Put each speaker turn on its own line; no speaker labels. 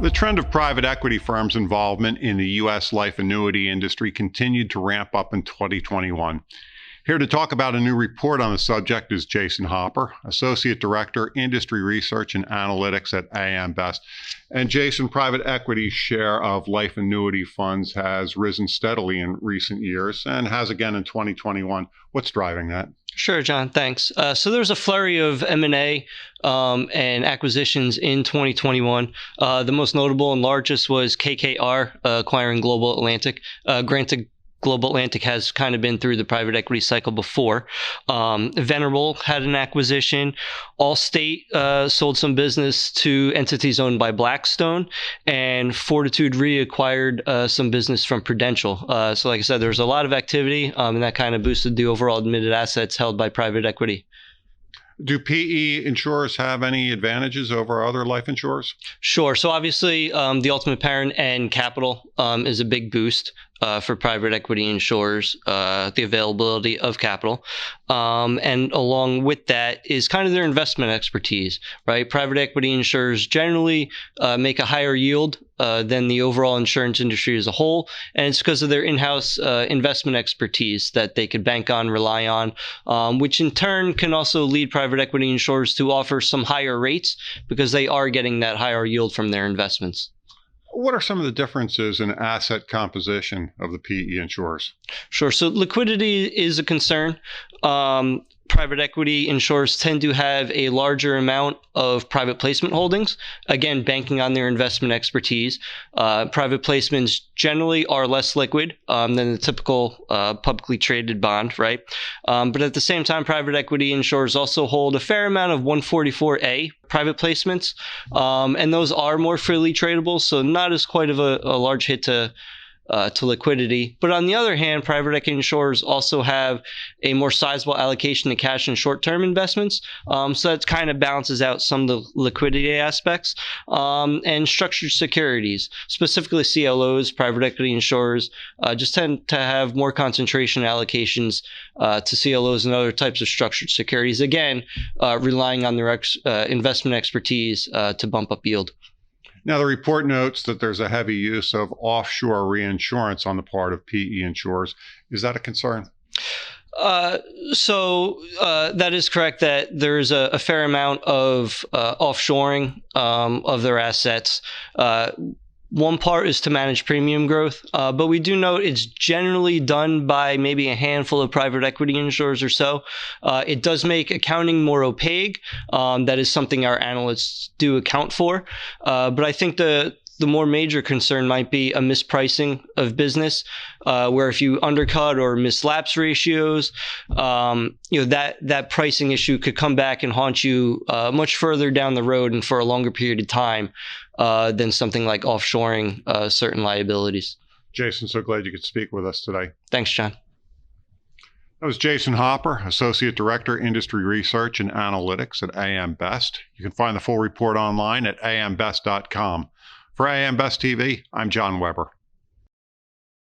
The trend of private equity firms' involvement in the U.S. life annuity industry continued to ramp up in 2021. Here to talk about a new report on the subject is Jason Hopper, Associate Director, Industry Research and Analytics at AM Best. And Jason, private equity's share of life annuity funds has risen steadily in recent years and has again in 2021. What's driving that?
Sure, John. Thanks. So there's a flurry of M&A and acquisitions in 2021. The most notable and largest was KKR acquiring Global Atlantic. Granted, Global Atlantic has kind of been through the private equity cycle before. Venerable had an acquisition. Allstate sold some business to entities owned by Blackstone, and Fortitude Re acquired some business from Prudential. So like I said, there's a lot of activity, and that kind of boosted the overall admitted assets held by private equity.
Do PE insurers have any advantages over other life insurers?
Sure. So obviously, the ultimate parent and capital is a big boost for private equity insurers, the availability of capital. And along with that is kind of their investment expertise, right? Private equity insurers generally make a higher yield than the overall insurance industry as a whole. And it's because of their in-house investment expertise that they could bank on, rely on, which in turn can also lead private equity insurers to offer some higher rates because they are getting that higher yield from their investments.
What are some of the differences in asset composition of the PE insurers?
Sure. So liquidity is a concern. Private equity insurers tend to have a larger amount of private placement holdings, again, banking on their investment expertise. Private placements generally are less liquid than the typical publicly traded bond, right? But at the same time, private equity insurers also hold a fair amount of 144A private placements, and those are more freely tradable, so not as quite of a large hit to liquidity. But on the other hand, private equity insurers also have a more sizable allocation to cash and short-term investments. So that kind of balances out some of the liquidity aspects. And structured securities, specifically CLOs, private equity insurers, just tend to have more concentration allocations to CLOs and other types of structured securities, again, relying on their investment expertise to bump up yield.
Now, the report notes that there's a heavy use of offshore reinsurance on the part of PE insurers. Is that a concern?
So that is correct that there's a fair amount of offshoring of their assets. One part is to manage premium growth, but we do note it's generally done by maybe a handful of private equity insurers or so. It does make accounting more opaque. That is something our analysts do account for. But I think the more major concern might be a mispricing of business, where if you undercut or miss lapse ratios, that pricing issue could come back and haunt you much further down the road and for a longer period of time than something like offshoring certain liabilities.
Jason, so glad you could speak with us today.
Thanks, John.
That was Jason Hopper, Associate Director, Industry Research and Analytics at AM Best. You can find the full report online at ambest.com. For AM Best TV, I'm John Weber.